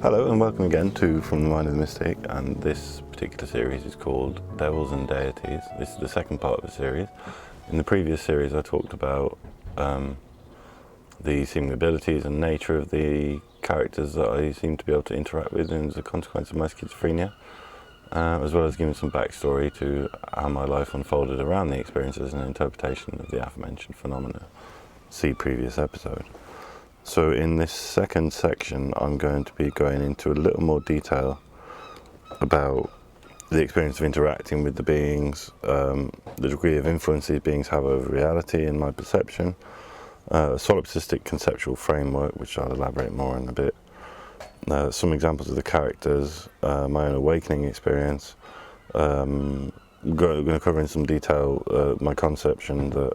Hello and welcome again to From the Mind of the Mystic, and this particular series is called Devils and Deities. This is the second part of the series. In the previous series I talked about the seeming abilities and nature of the characters that I seem to be able to interact with as a consequence of my schizophrenia, as well as giving some backstory to how my life unfolded around the experiences and interpretation of the aforementioned phenomena. See previous episode. So in this second section I'm going to be going into a little more detail about the experience of interacting with the beings, the degree of influence these beings have over reality and my perception, a solipsistic conceptual framework which I'll elaborate more on a bit, some examples of the characters, my own awakening experience, going to cover in some detail my conception that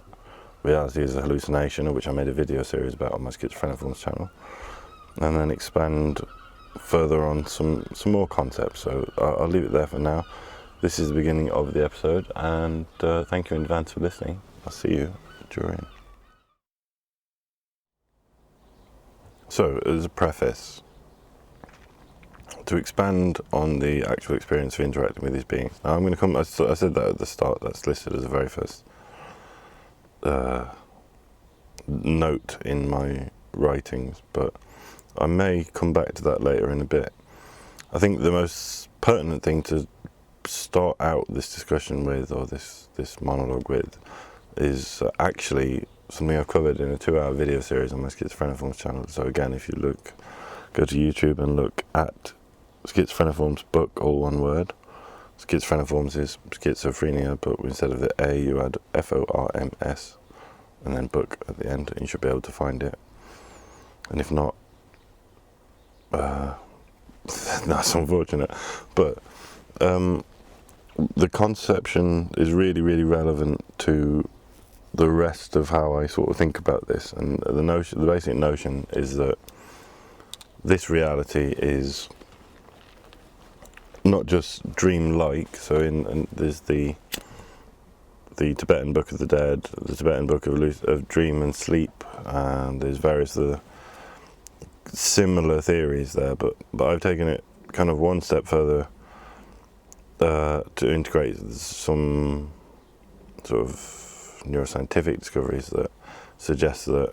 reality is a hallucination, of which I made a video series about on my Schizophrenic channel, and then expand further on some more concepts. So I'll leave it there for now. This is the beginning of the episode, and thank you in advance for listening. I'll see you during. So, as a preface, to expand on the actual experience of interacting with these beings. Now I'm going to come, I said that at the start, that's listed as the very first note in my writings, but I may come back to that later in a bit. I think the most pertinent thing to start out this discussion with, or this monologue with, is actually something I've covered in a 2-hour video series on my Schizophrenic channel. So again, if you go to YouTube and look at Schizophrenic book, all one word. Schizophrenic is schizophrenia, but instead of the A you add FORMS and then book at the end, and you should be able to find it. And if not, that's unfortunate. But the conception is really, really relevant to the rest of how I sort of think about this. And the basic notion is that this reality is not just dream-like. So there's the Tibetan Book of the Dead, the Tibetan Book of Dream and Sleep, and there's various similar theories there, but I've taken it kind of one step further to integrate some sort of neuroscientific discoveries that suggest that,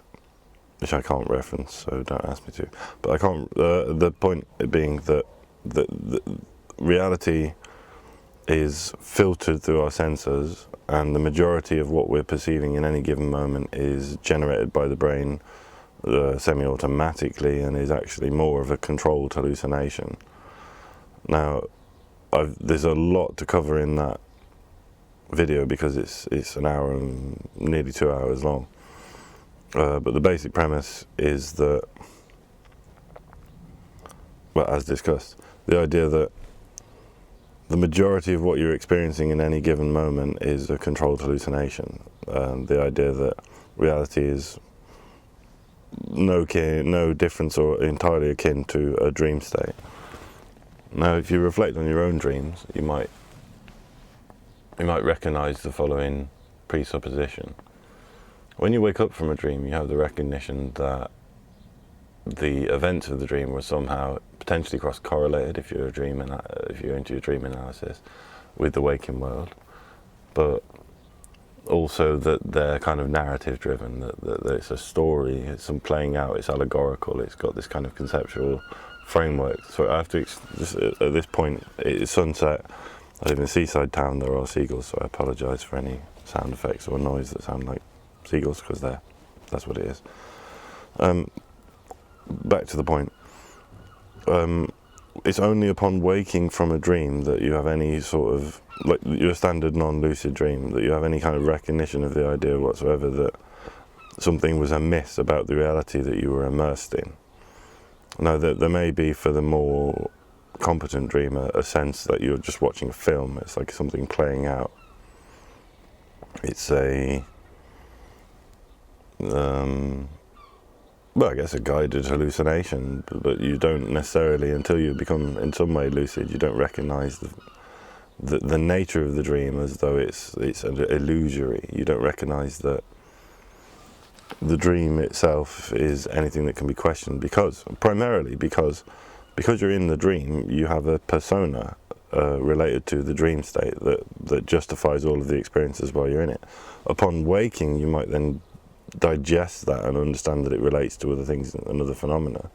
which I can't reference, so don't ask me to, but I can't, the point being that the reality is filtered through our senses, and the majority of what we're perceiving in any given moment is generated by the brain semi-automatically, and is actually more of a controlled hallucination. Now, there's a lot to cover in that video because it's an hour and nearly 2 hours long. But the basic premise is that, well, as discussed, the idea that the majority of what you're experiencing in any given moment is a controlled hallucination. The idea that reality is no difference or entirely akin to a dream state. Now, if you reflect on your own dreams, you might recognize the following presupposition. When you wake up from a dream, you have the recognition that the events of the dream were somehow potentially cross-correlated, if you're into your dream analysis, with the waking world, but also that they're kind of narrative driven, that it's a story, it's some playing out, it's allegorical, it's got this kind of conceptual framework. So I have to just at this point, it's sunset, I live in a seaside town, there are seagulls, so I apologise for any sound effects or noise that sound like seagulls, because that's what it is. Back to the point. It's only upon waking from a dream that you have any sort of, like your standard non-lucid dream, that you have any kind of recognition of the idea whatsoever that something was amiss about the reality that you were immersed in. Now, there may be, for the more competent dreamer, a sense that you're just watching a film. It's like something playing out. It's well, I guess a guided hallucination, but you don't necessarily, until you become in some way lucid, you don't recognize the nature of the dream as though it's an illusory. You don't recognize that the dream itself is anything that can be questioned, primarily because because you're in the dream, you have a persona related to the dream state that justifies all of the experiences while you're in it. Upon waking, you might then digest that and understand that it relates to other things and other phenomena.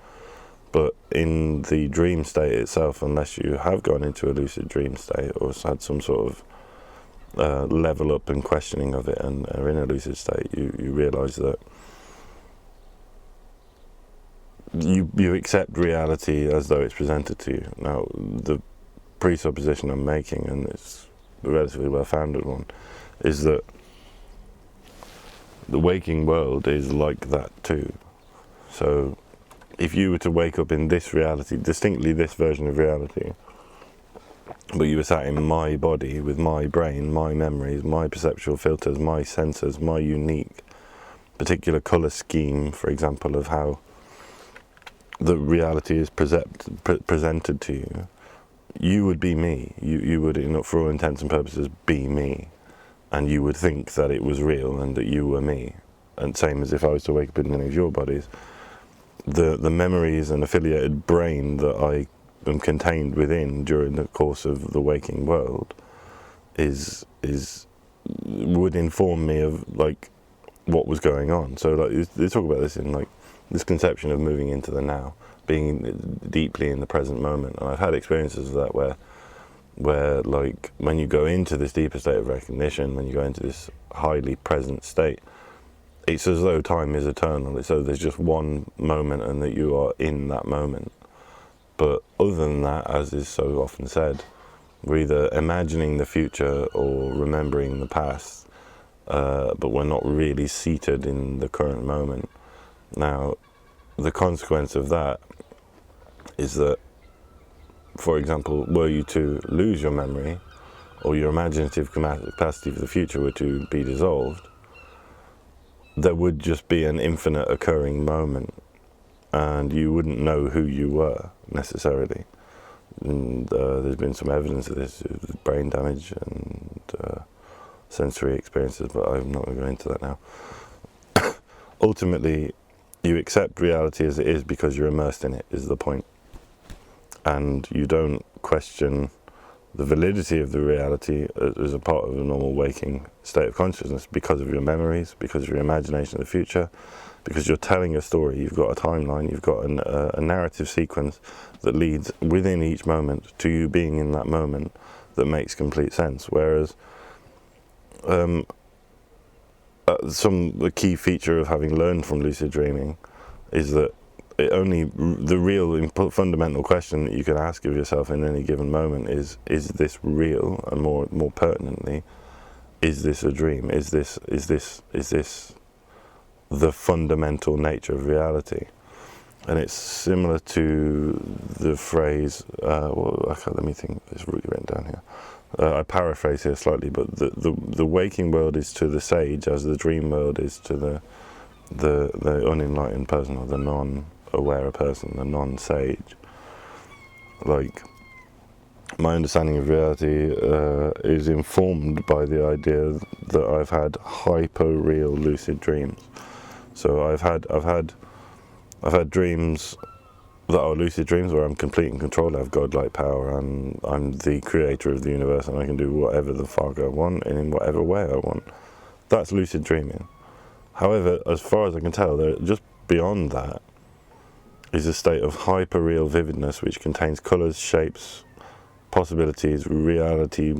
But in the dream state itself, unless you have gone into a lucid dream state or had some sort of level up and questioning of it and are in a lucid state, you realise that you accept reality as though it's presented to you. Now, the presupposition I'm making, and it's a relatively well-founded one, is that the waking world is like that too. So if you were to wake up in this reality, distinctly this version of reality, but you were sat in my body with my brain, my memories, my perceptual filters, my sensors, my unique particular colour scheme, for example, of how the reality is presented to you, you would be me. You would, for all intents and purposes, be me. And you would think that it was real and that you were me. And same as if I was to wake up in any of your bodies. The memories and affiliated brain that I am contained within during the course of the waking world would inform me of like what was going on. So like they talk about this in like this conception of moving into the now, being deeply in the present moment. And I've had experiences of that where like when you go into this deeper state of recognition, when you go into this highly present state, it's as though time is eternal. It's as though there's just one moment and that you are in that moment. But other than that, as is so often said, we're either imagining the future or remembering the past, but we're not really seated in the current moment. Now, the consequence of that is that, for example, were you to lose your memory or your imaginative capacity for the future were to be dissolved, there would just be an infinite occurring moment and you wouldn't know who you were necessarily. And there's been some evidence of this with brain damage and sensory experiences, but I'm not going to go into that now. Ultimately, you accept reality as it is because you're immersed in it, is the point. And you don't question the validity of the reality as a part of a normal waking state of consciousness because of your memories, because of your imagination of the future, because you're telling a story. You've got a timeline, you've got a narrative sequence that leads within each moment to you being in that moment that makes complete sense. Whereas the key feature of having learned from lucid dreaming is that the real fundamental question that you can ask of yourself in any given moment is this real? And more pertinently, is this a dream? Is this the fundamental nature of reality? And it's similar to the phrase, let me think, it's really written down here. I paraphrase here slightly, but the waking world is to the sage as the dream world is to the unenlightened person, or the non-aware person, the non-sage. Like, my understanding of reality is informed by the idea that I've had hyper-real lucid dreams. So I've had dreams that are lucid dreams where I'm complete in control, I have godlike power, and I'm the creator of the universe and I can do whatever the fuck I want and in whatever way I want. That's lucid dreaming. However, as far as I can tell, just beyond that is a state of hyper-real vividness which contains colours, shapes, possibilities, reality,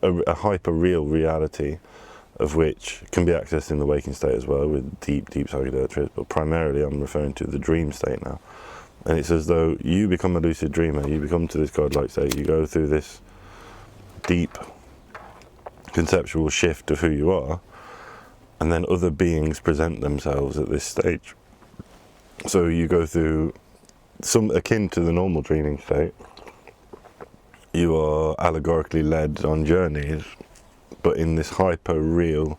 a hyper-real reality of which can be accessed in the waking state as well with deep psychedelic trips, but primarily I'm referring to the dream state now. And it's as though you become a lucid dreamer, you become to this godlike state, you go through this deep conceptual shift of who you are, and then other beings present themselves at this stage. So you go through some akin to the normal dreaming state. You are allegorically led on journeys, but in this hyper-real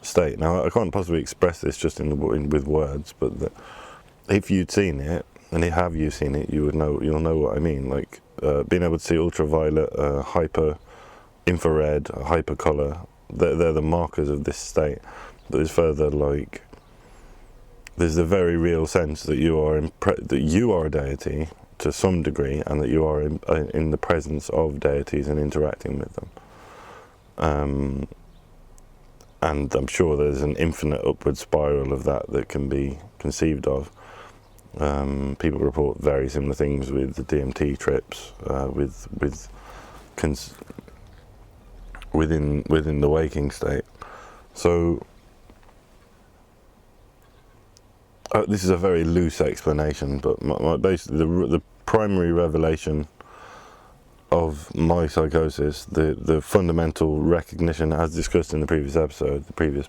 state. Now, I can't possibly express this just with words, but if you'd seen it, and have you seen it, you'll know what I mean. Like being able to see ultraviolet, hyper-infrared, hyper-color, they're the markers of this state. That is further like there's a very real sense that you are that you are a deity to some degree, and that you are in the presence of deities and interacting with them. And I'm sure there's an infinite upward spiral of that can be conceived of. People report very similar things with the DMT trips, within the waking state. So this is a very loose explanation, but basically the primary revelation of my psychosis, the fundamental recognition, as discussed in the previous episode, the previous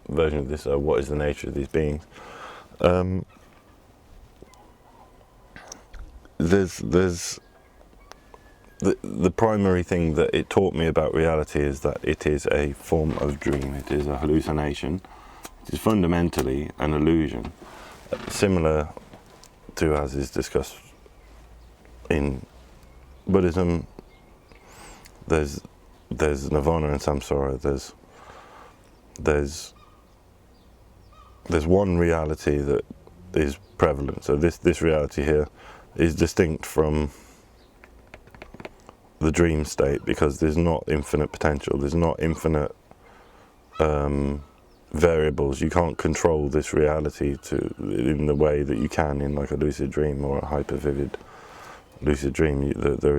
version of this, what is the nature of these beings, there's the primary thing that it taught me about reality is that it is a form of dream. It is a hallucination. It is fundamentally an illusion, similar to as is discussed in Buddhism. There's nirvana and samsara. There's one reality that is prevalent. So this reality here is distinct from the dream state, because there's not infinite potential. There's not infinite variables. You can't control this reality in the way that you can in like a lucid dream or a hyper vivid lucid dream. There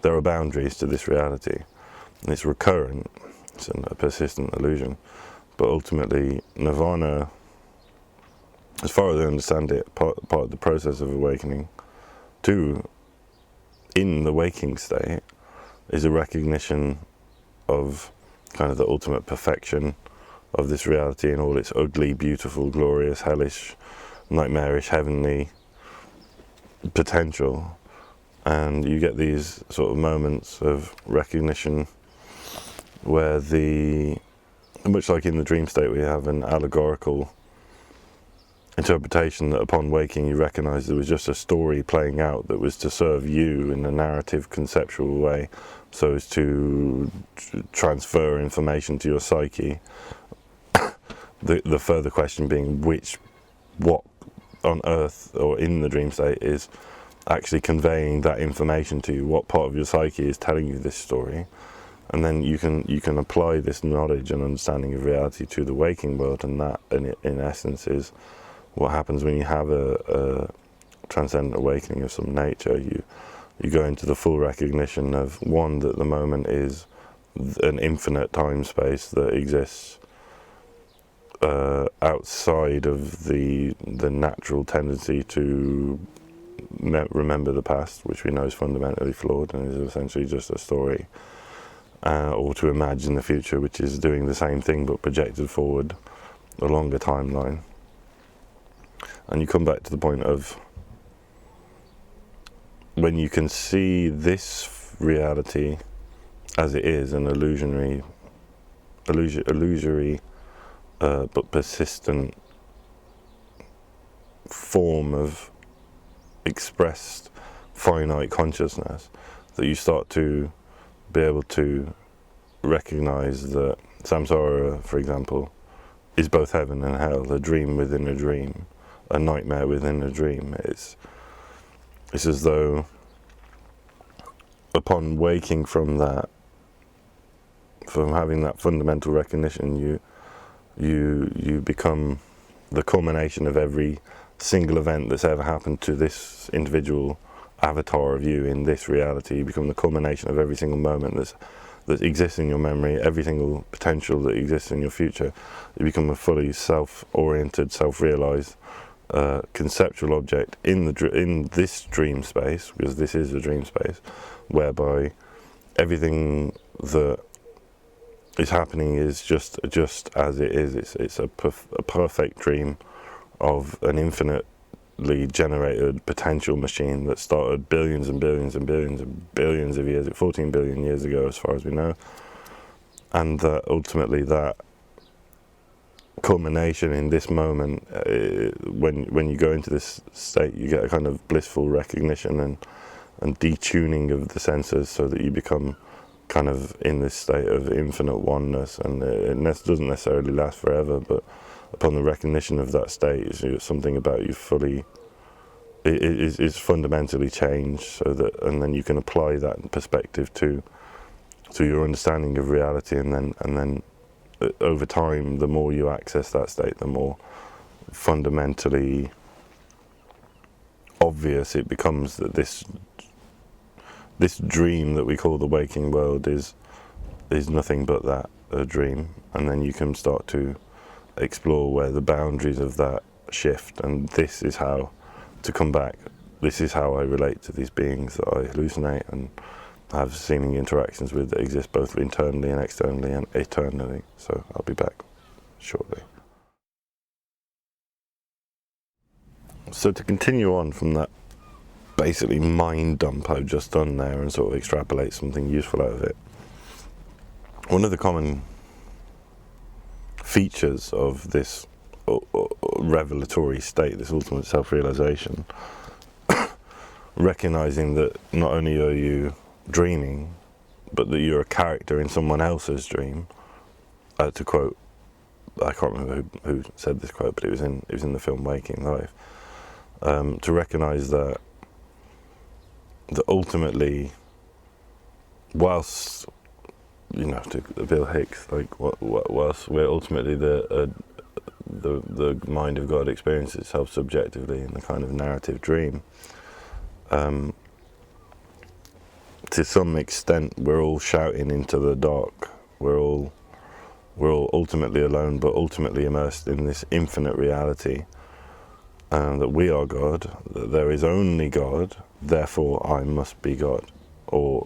are boundaries to this reality, and it's recurrent. It's a persistent illusion. But ultimately, nirvana, as far as I understand it, part of the process of awakening in the waking state, is a recognition of kind of the ultimate perfection of this reality in all its ugly, beautiful, glorious, hellish, nightmarish, heavenly potential. And you get these sort of moments of recognition where much like in the dream state, we have an allegorical interpretation that upon waking you recognize there was just a story playing out that was to serve you in a narrative, conceptual way, so as to transfer information to your psyche. The further question being what on earth or in the dream state is actually conveying that information to you, what part of your psyche is telling you this story. And then you can apply this knowledge and understanding of reality to the waking world, and that in essence is what happens when you have a transcendent awakening of some nature. You go into the full recognition of, one, that the moment is an infinite time space that exists outside of the natural tendency to remember the past, which we know is fundamentally flawed and is essentially just a story, or to imagine the future, which is doing the same thing but projected forward a longer timeline. And you come back to the point of when you can see this reality as it is, an illusory but persistent form of expressed finite consciousness, that you start to be able to recognize that samsara, for example, is both heaven and hell, a dream within a dream, a nightmare within a dream. It's as though upon waking from having that fundamental recognition, you become the culmination of every single event that's ever happened to this individual avatar of you in this reality. You become the culmination of every single moment that exists in your memory, every single potential that exists in your future. You become a fully self-oriented, self-realized conceptual object in this dream space, because this is a dream space, whereby everything that is happening is just as it is. It's a perfect dream of an infinitely generated potential machine that started billions and billions and billions and billions of years, 14 billion years ago, as far as we know. And that ultimately that culmination in this moment, when you go into this state, you get a kind of blissful recognition and detuning of the senses, so that you become kind of in this state of infinite oneness. And it doesn't necessarily last forever, but upon the recognition of that state, is something about you fully is fundamentally changed, so that, and then you can apply that perspective to your understanding of reality, and then over time, the more you access that state, the more fundamentally obvious it becomes that this dream that we call the waking world is nothing but that, a dream. And then you can start to explore where the boundaries of that shift, and this is how to come back. This is how I relate to these beings that I hallucinate and have seeming interactions with, that exist both internally and externally and eternally. So I'll be back shortly. So to continue on from that basically mind dump I've just done there and sort of extrapolate something useful out of it, one of the common features of this revelatory state, this ultimate self-realization, recognizing that not only are you dreaming, but that you're a character in someone else's dream. To quote, I can't remember who said this quote, but it was in the film Waking Life. To recognize that ultimately, whilst, you know, to Bill Hicks, like whilst we're ultimately the mind of God experiences itself subjectively in the kind of narrative dream, to some extent we're all shouting into the dark. We're all ultimately alone, but ultimately immersed in this infinite reality, that we are God, that there is only God, therefore I must be God. Or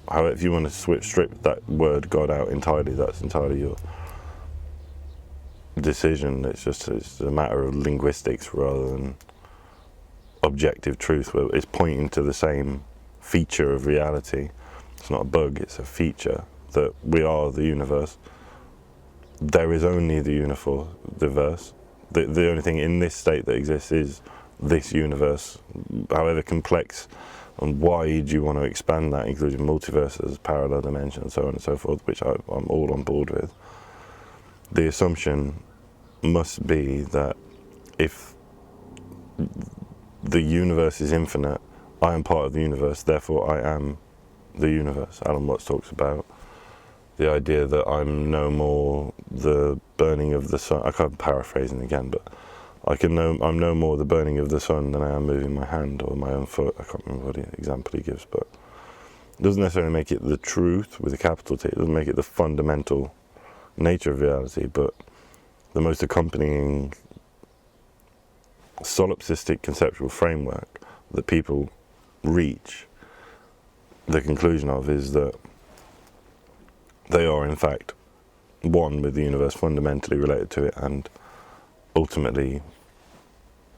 however, if you want to strip that word God out entirely, that's entirely your decision. It's a matter of linguistics rather than objective truth, where it's pointing to the same feature of reality. It's not a bug, it's a feature, that we are the universe. There is only the universe. The only thing in this state that exists is this universe, however complex and wide you want to expand that, including multiverses, parallel dimensions, so on and so forth, which I'm all on board with. The assumption must be that if the universe is infinite, I am part of the universe, therefore I am the universe. Alan Watts talks about the idea that I'm no more the burning of the sun. I can't paraphrasing again, but I'm no more the burning of the sun than I am moving my hand or my own foot. I can't remember what example he gives, but it doesn't necessarily make it the truth with a capital T. It doesn't make it the fundamental nature of reality, but the most accompanying solipsistic conceptual framework that people reach the conclusion of is that they are in fact one with the universe, fundamentally related to it, and ultimately,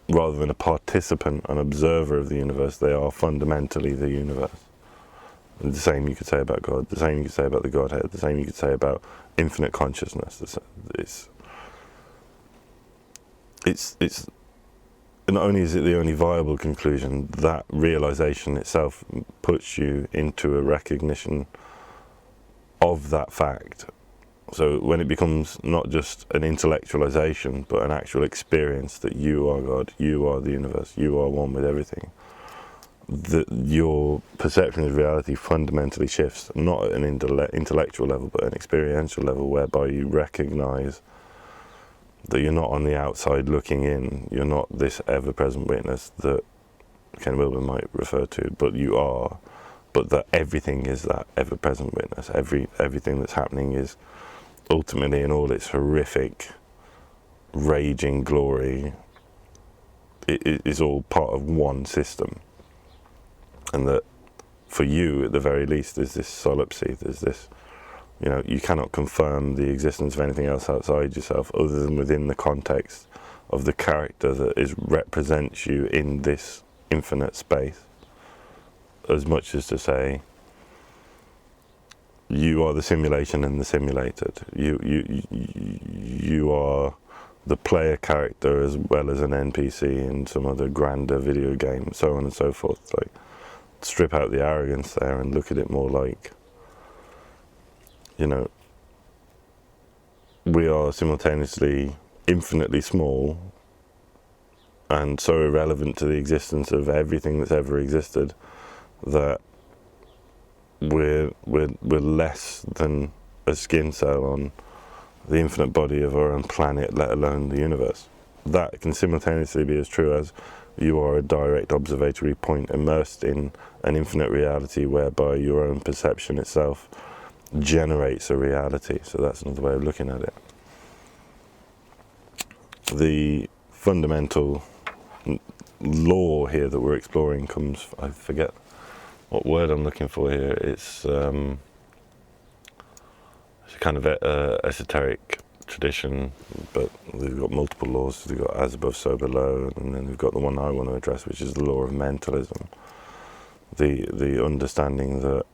rather than a participant, an observer of the universe, they are fundamentally the universe. And the same you could say about God, the same you could say about the Godhead, the same you could say about infinite consciousness. It's not only is it the only viable conclusion, that realization itself puts you into a recognition of that fact. So when it becomes not just an intellectualization, but an actual experience that you are God, you are the universe, you are one with everything, that your perception of reality fundamentally shifts, not at an intellectual level, but an experiential level, whereby you recognize that you're not on the outside looking in, you're not this ever-present witness that Ken Wilber might refer to, but you are, but that everything is that ever-present witness. Everything that's happening is ultimately, in all its horrific, raging glory, it is all part of one system. And that for you, at the very least, there's this solipsy, there's this, you cannot confirm the existence of anything else outside yourself other than within the context of the character that represents you in this infinite space. As much as to say, you are the simulation and the simulated. You are the player character as well as an NPC in some other grander video game, so on and so forth. Like, strip out the arrogance there and look at it more like, we are simultaneously infinitely small and so irrelevant to the existence of everything that's ever existed that we're less than a skin cell on the infinite body of our own planet, let alone the universe. That can simultaneously be as true as you are a direct observatory point immersed in an infinite reality whereby your own perception itself generates a reality. So that's another way of looking at it. The fundamental law here that we're exploring comes, I forget what word I'm looking for here, it's a kind of esoteric tradition, but we've got multiple laws. We've got as above, so below, and then we've got the one I want to address, which is the law of mentalism. The understanding that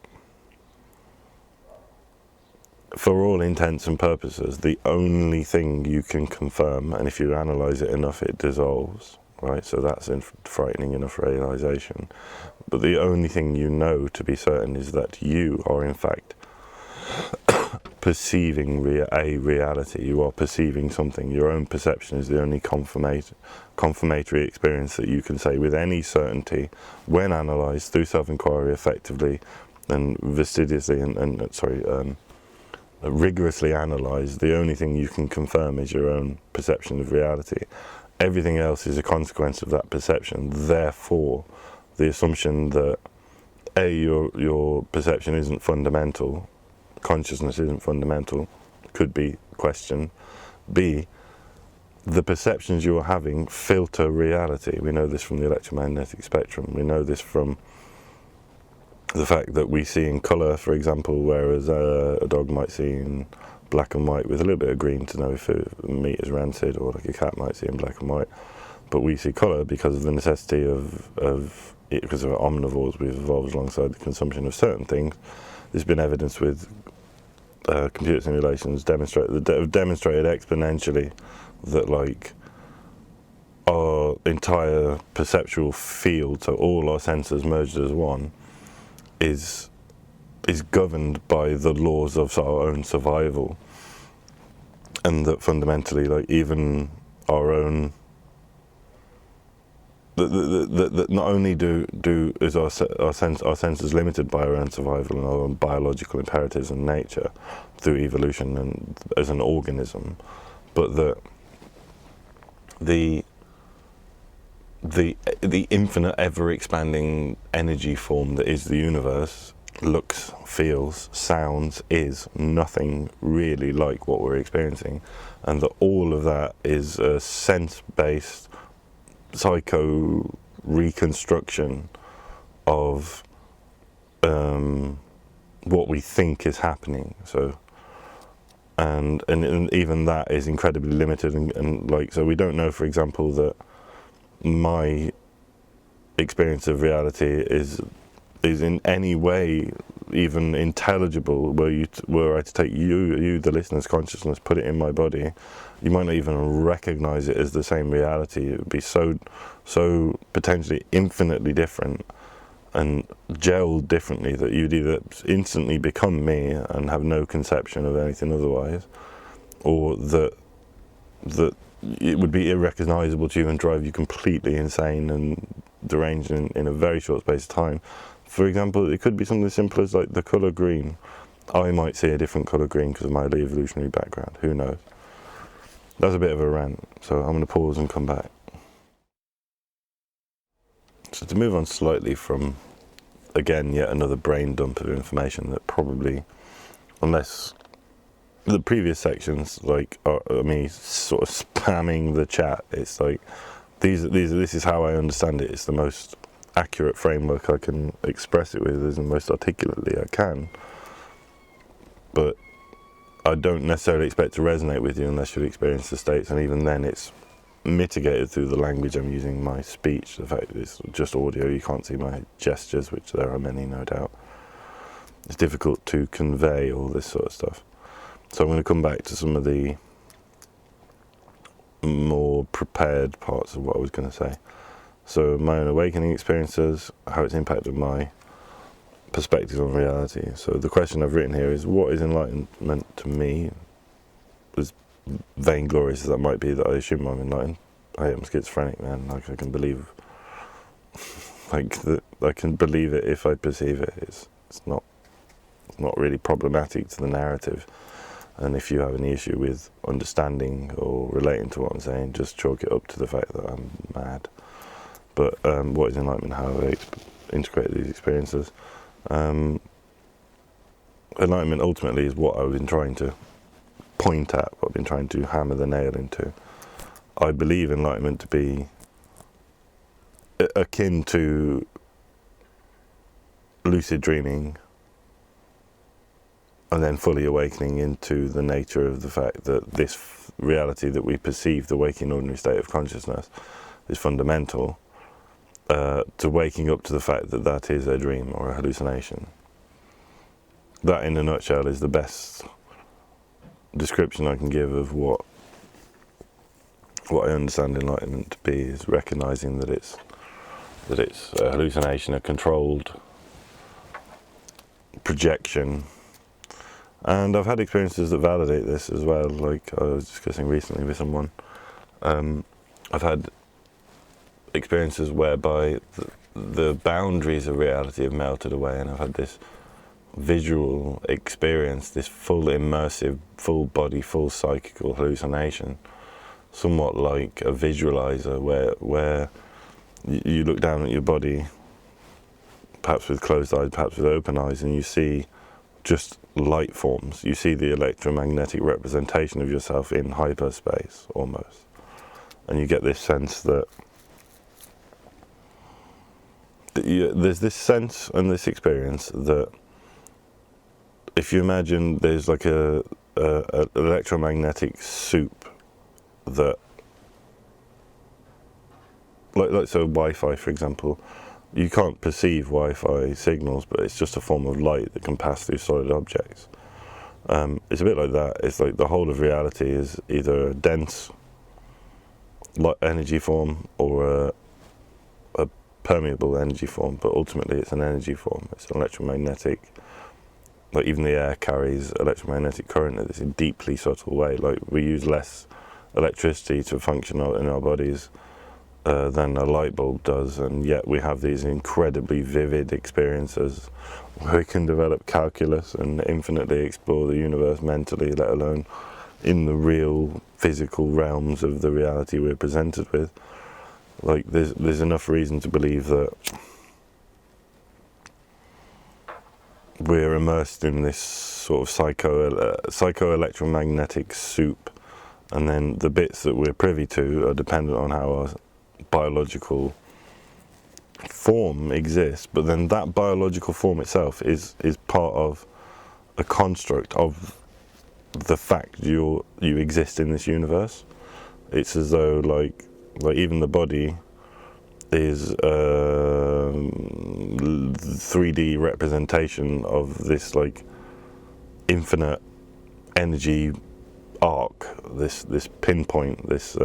for all intents and purposes, the only thing you can confirm, and if you analyze it enough, it dissolves, right? So that's a frightening enough realization. But the only thing you know to be certain is that you are in fact perceiving a reality. You are perceiving something. Your own perception is the only confirmatory experience that you can say with any certainty when analysed through self-inquiry effectively and fastidiously rigorously analysed. The only thing you can confirm is your own perception of reality. Everything else is a consequence of that perception. Therefore, the assumption that A, your perception isn't fundamental, consciousness isn't fundamental, could be questioned. B, the perceptions you're having filter reality. We know this from the electromagnetic spectrum. We know this from the fact that we see in colour, for example, whereas a dog might see in black and white with a little bit of green to know if meat is rancid, or like a cat might see in black and white. But we see colour because of the necessity of it, because of omnivores. We've evolved alongside the consumption of certain things. There's been evidence with computer simulations demonstrated exponentially that like our entire perceptual field, so all our senses merged as one, is governed by the laws of our own survival, and that fundamentally, like even our own, that not only is our senses limited by our own survival and our own biological imperatives and nature through evolution and as an organism, but that the infinite, ever-expanding energy form that is the universe looks, feels, sounds, is nothing really like what we're experiencing, and that all of that is a sense-based psycho reconstruction of what we think is happening. So and even that is incredibly limited, and like, so we don't know, for example, that my experience of reality is in any way even intelligible. Were I to take you the listener's consciousness, put it in my body, you might not even recognize it as the same reality. It would be so potentially infinitely different and gelled differently that you'd either instantly become me and have no conception of anything otherwise, or that it would be irrecognizable to you and drive you completely insane and deranged in a very short space of time. For example, it could be something as simple as like the colour green. I might see a different colour green because of my evolutionary background. Who knows? That's a bit of a rant, so I'm going to pause and come back. So to move on slightly from, again, yet another brain dump of information that probably, unless the previous sections like are me sort of spamming the chat, it's like this is how I understand it. It's the most accurate framework I can express it with, as the most articulately I can. But I don't necessarily expect to resonate with you unless you've experienced the states, and even then it's mitigated through the language I'm using, my speech, the fact that it's just audio, you can't see my gestures, which there are many, no doubt. It's difficult to convey all this sort of stuff. So I'm going to come back to some of the more prepared parts of what I was going to say. So my own awakening experiences, how it's impacted my perspective on reality. So the question I've written here is, what is enlightenment to me? As vainglorious as that might be, that I assume I'm enlightened. I am schizophrenic, man. Like, I can believe, like, I can believe it if I perceive it. It's not really problematic to the narrative. And if you have any issue with understanding or relating to what I'm saying, just chalk it up to the fact that I'm mad. But what is enlightenment? How I integrate these experiences. Enlightenment ultimately is what I've been trying to point at, what I've been trying to hammer the nail into. I believe enlightenment to be akin to lucid dreaming, and then fully awakening into the nature of the fact that this reality that we perceive, the waking ordinary state of consciousness, is fundamental to waking up to the fact that that is a dream or a hallucination. That, in a nutshell, is the best description I can give of what I understand enlightenment to be, is recognizing that it's a hallucination, a controlled projection. And I've had experiences that validate this as well, like I was discussing recently with someone. I've had experiences whereby the boundaries of reality have melted away, and I've had this visual experience, this full immersive, full body, full psychical hallucination, somewhat like a visualizer where you look down at your body, perhaps with closed eyes, perhaps with open eyes, and you see just light forms. You see the electromagnetic representation of yourself in hyperspace, almost. And you get this sense that there's this sense and this experience that if you imagine there's like a electromagnetic soup that, like so Wi-Fi, for example, you can't perceive Wi-Fi signals, but it's just a form of light that can pass through solid objects. It's a bit like that. It's like the whole of reality is either a dense energy form or a permeable energy form, but ultimately it's an energy form. It's an electromagnetic, like even the air carries electromagnetic current in this deeply subtle way. Like we use less electricity to function in our bodies than a light bulb does, and yet we have these incredibly vivid experiences where we can develop calculus and infinitely explore the universe mentally, let alone in the real physical realms of the reality we're presented with. Like there's enough reason to believe that we're immersed in this sort of psycho-electromagnetic soup, and then the bits that we're privy to are dependent on how our biological form exists, but then that biological form itself is part of a construct of the fact you exist in this universe. It's as though like even the body is a 3D representation of this like infinite energy arc, this pinpoint, this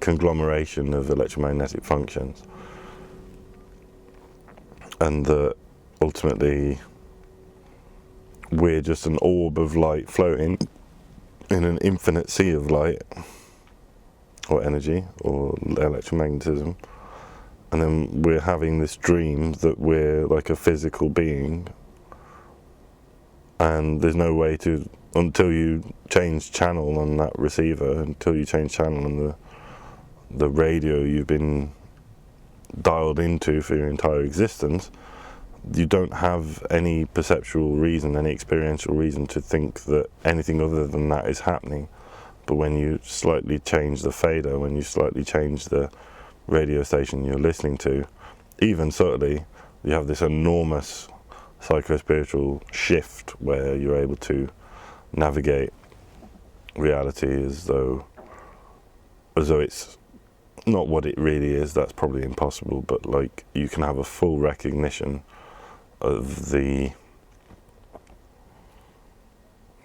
conglomeration of electromagnetic functions, and that ultimately we're just an orb of light floating in an infinite sea of light or energy or electromagnetism, and then we're having this dream that we're like a physical being, and there's no way to, until you change channel on that receiver, until you change channel on the radio you've been dialed into for your entire existence, you don't have any perceptual reason, any experiential reason to think that anything other than that is happening. But when you slightly change the fader, when you slightly change the radio station you're listening to, even subtly, you have this enormous psycho-spiritual shift where you're able to navigate reality as though it's not what it really is. That's probably impossible, but like you can have a full recognition of the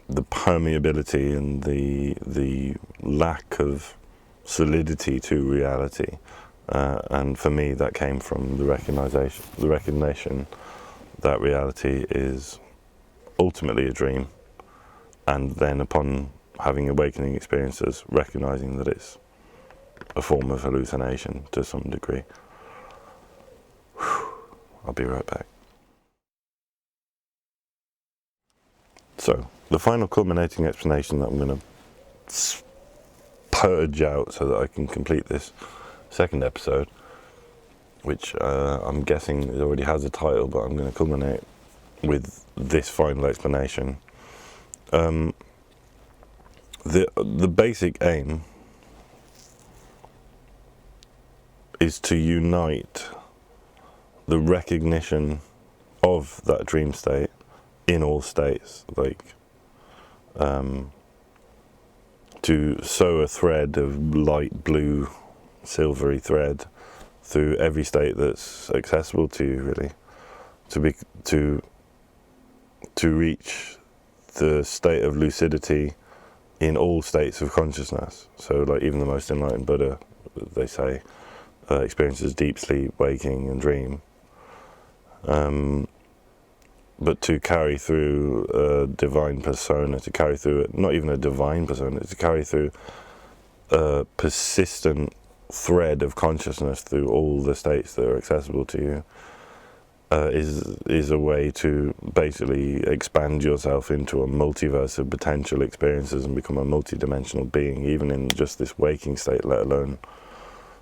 permeability and the lack of solidity to reality, and for me that came from the recognition that reality is ultimately a dream, and then upon having awakening experiences, recognizing that it's a form of hallucination to some degree. I'll be right back. So, the final culminating explanation that I'm going to purge out so that I can complete this second episode, which I'm guessing already has a title, but I'm going to culminate with this final explanation. The basic aim is to unite the recognition of that dream state in all states, like to sew a thread of light blue, silvery thread through every state that's accessible to you, really, to reach the state of lucidity in all states of consciousness. So, like, even the most enlightened Buddha, they say, experiences deep sleep, waking, and dream. But to carry through a divine persona, to carry through not even a divine persona, to carry through a persistent thread of consciousness through all the states that are accessible to you, is a way to basically expand yourself into a multiverse of potential experiences and become a multidimensional being, even in just this waking state, let alone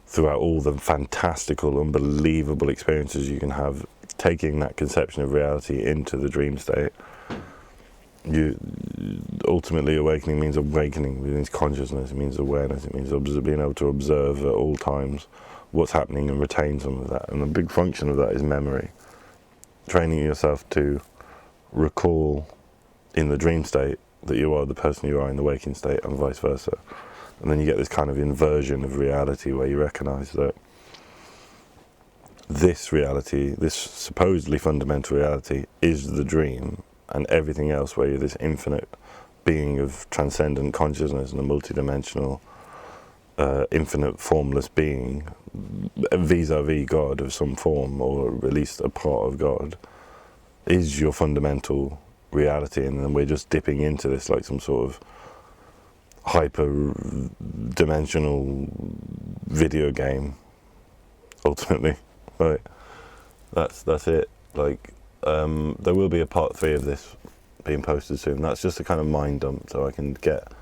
throughout all the fantastical, unbelievable experiences you can have, taking that conception of reality into the dream state. Ultimately, awakening means awakening, it means consciousness, it means awareness, it means being able to observe at all times what's happening and retain some of that. And a big function of that is memory. Training yourself to recall in the dream state that you are the person you are in the waking state, and vice versa. And then you get this kind of inversion of reality where you recognize that this reality, this supposedly fundamental reality, is the dream, and everything else, where you're this infinite being of transcendent consciousness and a multidimensional, infinite formless being, vis-a-vis God of some form, or at least a part of God, is your fundamental reality. And then we're just dipping into this like some sort of hyper-dimensional video game, ultimately. Right, that's it. Like, there will be a part 3 of this being posted soon. That's just a kind of mind dump, so I can get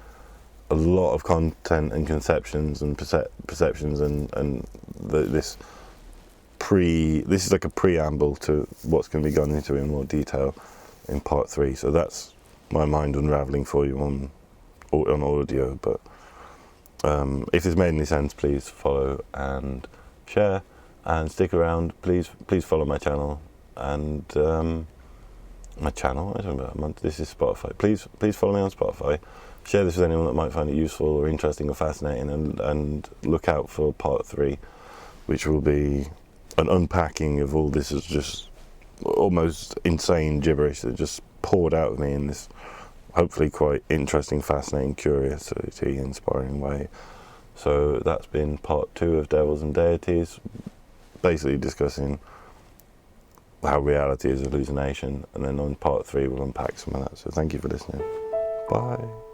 a lot of content and conceptions and perceptions and this is like a preamble to what's going to be gone into in more detail in part 3. So that's my mind unraveling for you on audio. But if it's made any sense, please follow and share. And stick around, please follow my channel, and my channel, I don't know, this is Spotify. Please follow me on Spotify. Share this with anyone that might find it useful or interesting or fascinating, and look out for part 3, which will be an unpacking of all this is just almost insane gibberish that just poured out of me in this hopefully quite interesting, fascinating, curiosity, inspiring way. So that's been part 2 of Devils and Deities, basically discussing how reality is a hallucination, and then on part 3 we'll unpack some of that. So thank you for listening. Bye.